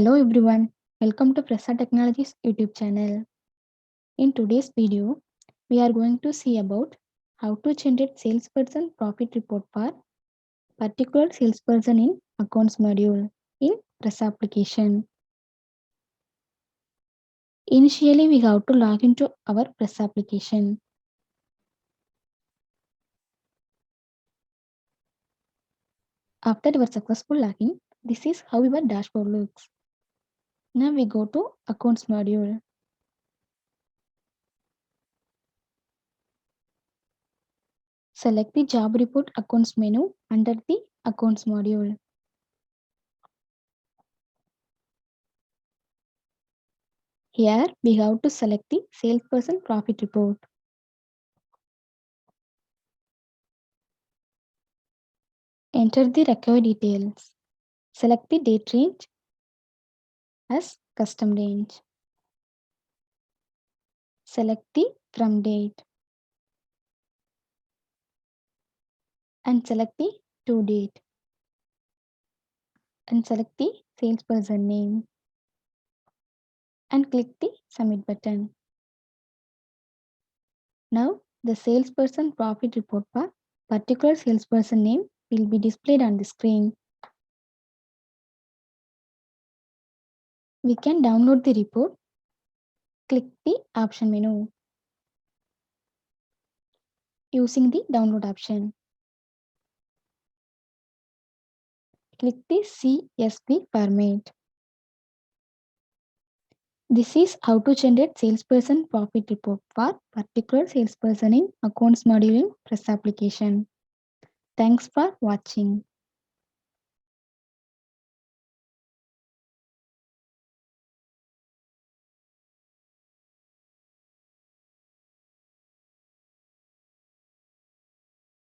Hello everyone, welcome to Fresa Technologies YouTube channel. In today's video, we are going to see about how to generate salesperson profit report for particular salesperson in accounts module in Fresa application. Initially, we have to log into our Fresa application. After our successful login, this is how our dashboard looks. Now we go to accounts module. Select the job report accounts menu under the accounts module. Here we have to select the salesperson profit report. Enter the required details. Select the date range as custom range. Select the from date and select the to date and select the salesperson name and click the submit button. Now the salesperson profit report for particular salesperson name will be displayed on the screen. We can download the report. Click the option menu using the download option. Click the CSV format. This is how to generate salesperson profit report for particular salesperson in accounts module in Fresa application. Thanks for watching.